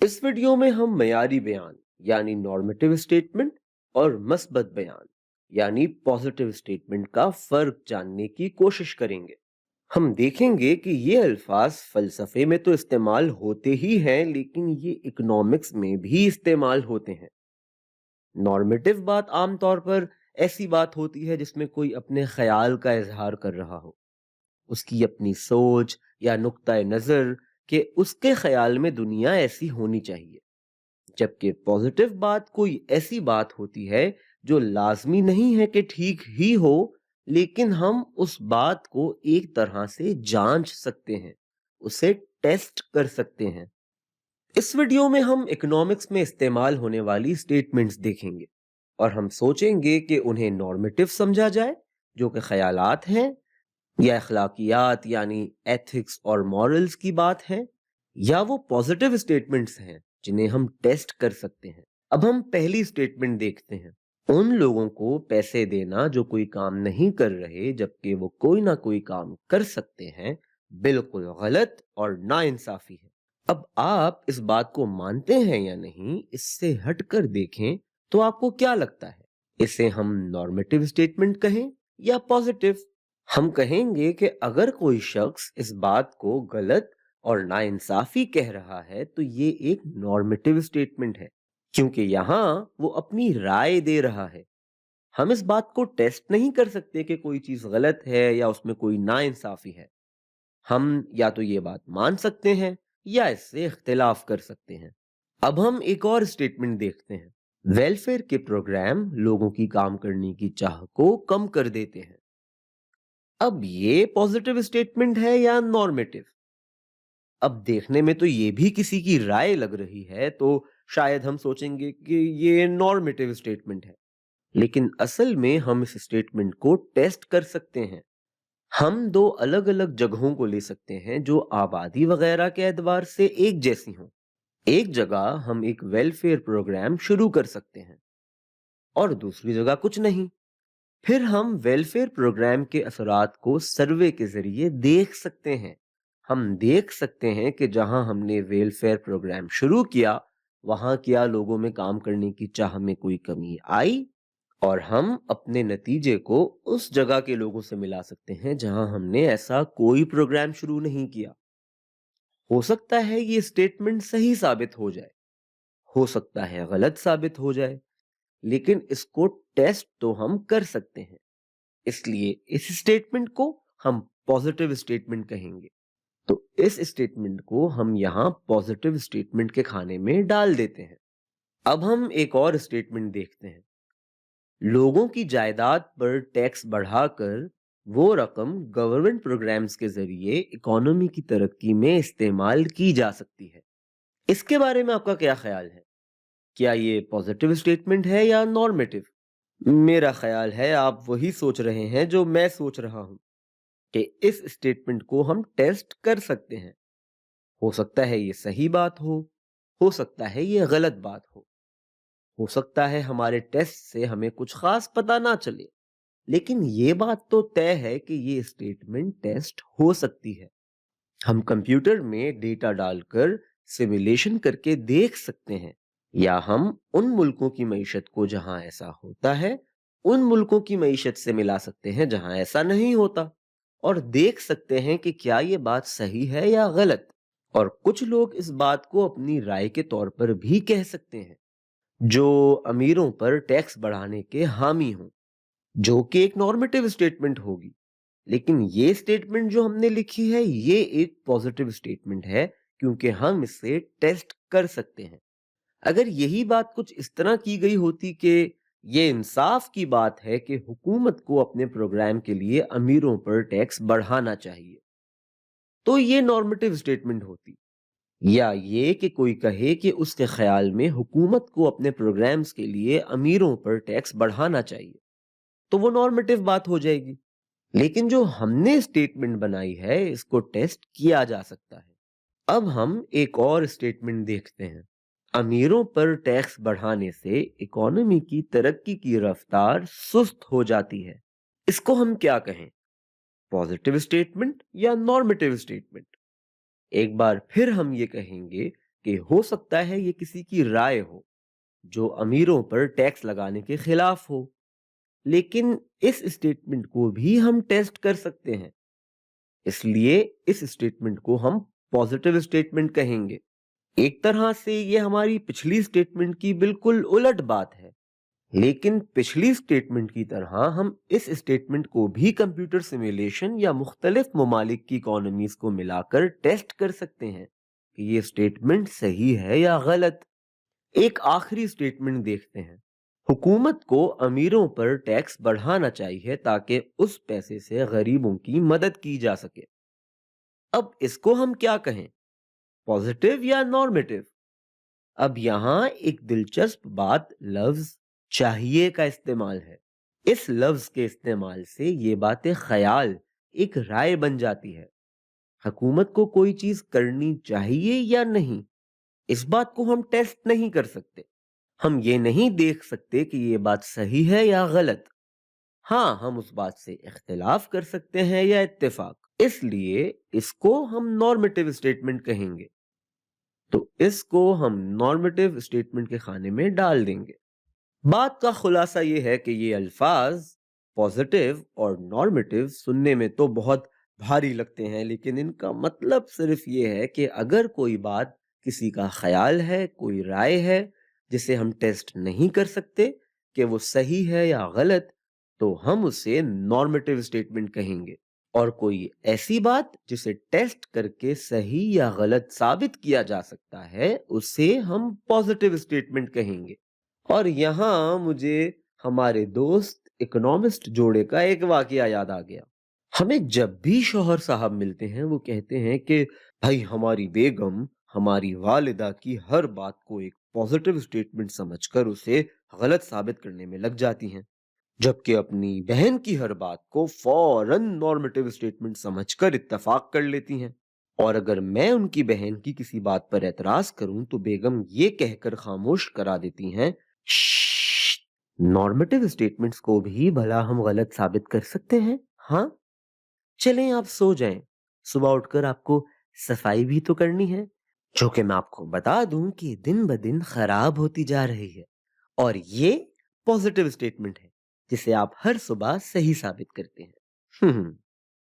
इस वीडियो में हम मयारी बयान यानी नॉर्मेटिव स्टेटमेंट और मस्बत बयान यानी पॉजिटिव स्टेटमेंट का फर्क जानने की कोशिश करेंगे। हम देखेंगे कि ये अल्फाज फलसफे में तो इस्तेमाल होते ही हैं, लेकिन ये इकोनॉमिक्स में भी इस्तेमाल होते हैं। नॉर्मेटिव बात आमतौर पर ऐसी बात होती है जिसमें कोई अपने ख्याल का इजहार कर रहा हो, उसकी अपनी सोच या नुक्ता नजर कि उसके ख्याल में दुनिया ऐसी होनी चाहिए। जबकि पॉजिटिव बात कोई ऐसी बात होती है जो लाजमी नहीं है कि ठीक ही हो, लेकिन हम उस बात को एक तरह से जांच सकते हैं, उसे टेस्ट कर सकते हैं। इस वीडियो में हम इकोनॉमिक्स में इस्तेमाल होने वाली स्टेटमेंट्स देखेंगे और हम सोचेंगे कि उन्हें नॉर्मेटिव समझा जाए जो कि ख्यालात हैं, या अखलाकियात यानी एथिक्स और मॉरल्स की बात है, या वो पॉजिटिव स्टेटमेंट्स हैं जिन्हें हम टेस्ट कर सकते हैं। अब हम पहली स्टेटमेंट देखते हैं। उन लोगों को पैसे देना जो कोई काम नहीं कर रहे जबकि वो कोई ना कोई काम कर सकते हैं, बिल्कुल गलत और नाइंसाफी है। अब आप इस बात को मानते हैं या नहीं, इससे हटकर देखें तो आपको क्या लगता है, इसे हम नॉर्मेटिव स्टेटमेंट कहें या पॉजिटिव? हम कहेंगे कि अगर कोई शख्स इस बात को गलत और नाइंसाफी कह रहा है तो ये एक नॉर्मेटिव स्टेटमेंट है, क्योंकि यहां वो अपनी राय दे रहा है। हम इस बात को टेस्ट नहीं कर सकते कि कोई चीज गलत है या उसमें कोई नाइंसाफी है। हम या तो ये बात मान सकते हैं या इससे इख्तिलाफ कर सकते हैं। अब हम एक और स्टेटमेंट देखते हैं। वेलफेयर के प्रोग्राम लोगों की काम करने की चाह को कम कर देते हैं। अब ये पॉजिटिव स्टेटमेंट है या नॉर्मेटिव? अब देखने में तो ये भी किसी की राय लग रही है, तो शायद हम सोचेंगे कि ये नॉर्मेटिव स्टेटमेंट है। लेकिन असल में हम इस स्टेटमेंट को टेस्ट कर सकते हैं। हम दो अलग अलग जगहों को ले सकते हैं जो आबादी वगैरह के एतबार से एक जैसी हों। एक जगह हम एक वेलफेयर प्रोग्राम शुरू कर सकते हैं और दूसरी जगह कुछ नहीं। फिर हम वेलफेयर प्रोग्राम के असरात को सर्वे के जरिए देख सकते हैं। हम देख सकते हैं कि जहां हमने वेलफेयर प्रोग्राम शुरू किया, वहां क्या लोगों में काम करने की चाह में कोई कमी आई, और हम अपने नतीजे को उस जगह के लोगों से मिला सकते हैं जहां हमने ऐसा कोई प्रोग्राम शुरू नहीं किया। हो सकता है ये स्टेटमेंट सही साबित हो जाए, हो सकता है गलत साबित हो जाए, लेकिन इसको टेस्ट तो हम कर सकते हैं। इसलिए इस स्टेटमेंट को हम पॉजिटिव स्टेटमेंट कहेंगे। तो इस स्टेटमेंट को हम यहां पॉजिटिव स्टेटमेंट के खाने में डाल देते हैं। अब हम एक और स्टेटमेंट देखते हैं। लोगों की जायदाद पर टैक्स बढ़ाकर वो रकम गवर्नमेंट प्रोग्राम्स के जरिए इकोनॉमी की तरक्की में इस्तेमाल की जा सकती है। इसके बारे में आपका क्या ख्याल है? क्या ये पॉजिटिव स्टेटमेंट है या नॉर्मेटिव? मेरा ख्याल है आप वही सोच रहे हैं जो मैं सोच रहा हूं, कि इस स्टेटमेंट को हम टेस्ट कर सकते हैं। हो सकता है ये सही बात हो सकता है ये गलत बात हो सकता है हमारे टेस्ट से हमें कुछ खास पता ना चले, लेकिन ये बात तो तय है कि ये स्टेटमेंट टेस्ट हो सकती है। हम कंप्यूटर में डेटा डालकर सिमुलेशन करके देख सकते हैं, या हम उन मुल्कों की मईशत को जहां ऐसा होता है उन मुल्कों की मईशत से मिला सकते हैं जहां ऐसा नहीं होता, और देख सकते हैं कि क्या ये बात सही है या गलत। और कुछ लोग इस बात को अपनी राय के तौर पर भी कह सकते हैं, जो अमीरों पर टैक्स बढ़ाने के हामी हों, जो कि एक नॉर्मेटिव स्टेटमेंट होगी। लेकिन ये स्टेटमेंट जो हमने लिखी है ये एक पॉजिटिव स्टेटमेंट है, क्योंकि हम इसे टेस्ट कर सकते हैं। अगर यही बात कुछ इस तरह की गई होती कि ये इंसाफ की बात है कि हुकूमत को अपने प्रोग्राम के लिए अमीरों पर टैक्स बढ़ाना चाहिए, तो ये नॉर्मेटिव स्टेटमेंट होती। या ये कि कोई कहे कि उसके ख्याल में हुकूमत को अपने प्रोग्राम्स के लिए अमीरों पर टैक्स बढ़ाना चाहिए, तो वो नॉर्मेटिव बात हो जाएगी। लेकिन जो हमने स्टेटमेंट बनाई है इसको टेस्ट किया जा सकता है। अब हम एक और स्टेटमेंट देखते हैं। अमीरों पर टैक्स बढ़ाने से इकोनॉमी की तरक्की की रफ्तार सुस्त हो जाती है। इसको हम क्या कहें, पॉजिटिव स्टेटमेंट या नॉर्मेटिव स्टेटमेंट? एक बार फिर हम ये कहेंगे کہ ہو سکتا ہے یہ کسی کی رائے ہو جو امیروں پر ٹیکس لگانے کے خلاف ہو، لیکن اس اسٹیٹمنٹ کو بھی ہم ٹیسٹ کر سکتے ہیں، اس لیے اس اسٹیٹمنٹ کو ہم پوزیٹو اسٹیٹمنٹ کہیں گے۔ ایک طرح سے یہ ہماری پچھلی اسٹیٹمنٹ کی بالکل الٹ بات ہے، لیکن پچھلی اسٹیٹمنٹ کی طرح ہم اس اسٹیٹمنٹ کو بھی کمپیوٹر سیمولیشن یا مختلف ممالک کی اکانومیز کو ملا کر ٹیسٹ کر سکتے ہیں کہ یہ اسٹیٹمنٹ صحیح ہے یا غلط۔ ایک آخری اسٹیٹمنٹ دیکھتے ہیں۔ حکومت کو امیروں پر ٹیکس بڑھانا چاہیے تاکہ اس پیسے سے غریبوں کی مدد کی جا سکے۔ اب اس کو ہم کیا کہیں، پوزیٹو یا نارمیٹو؟ اب یہاں ایک دلچسپ بات لفظ چاہیے کا استعمال ہے۔ اس لفظ کے استعمال سے یہ بات خیال، ایک رائے بن جاتی ہے۔ حکومت کو کوئی چیز کرنی چاہیے یا نہیں، اس بات کو ہم ٹیسٹ نہیں کر سکتے۔ ہم یہ نہیں دیکھ سکتے کہ یہ بات صحیح ہے یا غلط۔ ہاں، ہم اس بات سے اختلاف کر سکتے ہیں یا اتفاق، اس لیے اس کو ہم نارمیٹو اسٹیٹمنٹ کہیں گے۔ تو اس کو ہم نارمیٹو اسٹیٹمنٹ کے خانے میں ڈال دیں گے۔ بات کا خلاصہ یہ ہے کہ یہ الفاظ پوزیٹو اور نارمیٹو سننے میں تو بہت بھاری لگتے ہیں، لیکن ان کا مطلب صرف یہ ہے کہ اگر کوئی بات کسی کا خیال ہے، کوئی رائے ہے جسے ہم ٹیسٹ نہیں کر سکتے کہ وہ صحیح ہے یا غلط، تو ہم اسے نارمیٹو اسٹیٹمنٹ کہیں گے، اور کوئی ایسی بات جسے ٹیسٹ کر کے صحیح یا غلط ثابت کیا جا سکتا ہے اسے ہم پوزیٹو اسٹیٹمنٹ کہیں گے۔ اور یہاں مجھے ہمارے دوست اکنامسٹ جوڑے کا ایک واقعہ یاد آ گیا۔ ہمیں جب بھی شوہر صاحب ملتے ہیں وہ کہتے ہیں کہ بھائی ہماری بیگم ہماری والدہ کی ہر بات کو ایک پوزیٹو اسٹیٹمنٹ سمجھ کر اسے غلط ثابت کرنے میں لگ جاتی ہیں، جبکہ اپنی بہن کی ہر بات کو فوراً نارمیٹو اسٹیٹمنٹ سمجھ کر اتفاق کر لیتی ہیں۔ اور اگر میں ان کی بہن کی کسی بات پر اعتراض کروں تو بیگم یہ کہہ کر خاموش کرا دیتی ہیں، نارمیٹو اسٹیٹمنٹس کو بھی بھلا ہم غلط ثابت کر سکتے ہیں؟ ہاں، چلیں آپ سو جائیں، صبح اٹھ کر آپ کو صفائی بھی تو کرنی ہے، جو کہ میں آپ کو بتا دوں کہ دن بدن خراب ہوتی جا رہی ہے، اور یہ پوزیٹو اسٹیٹمنٹ ہے جسے آپ ہر صبح صحیح ثابت کرتے ہیں۔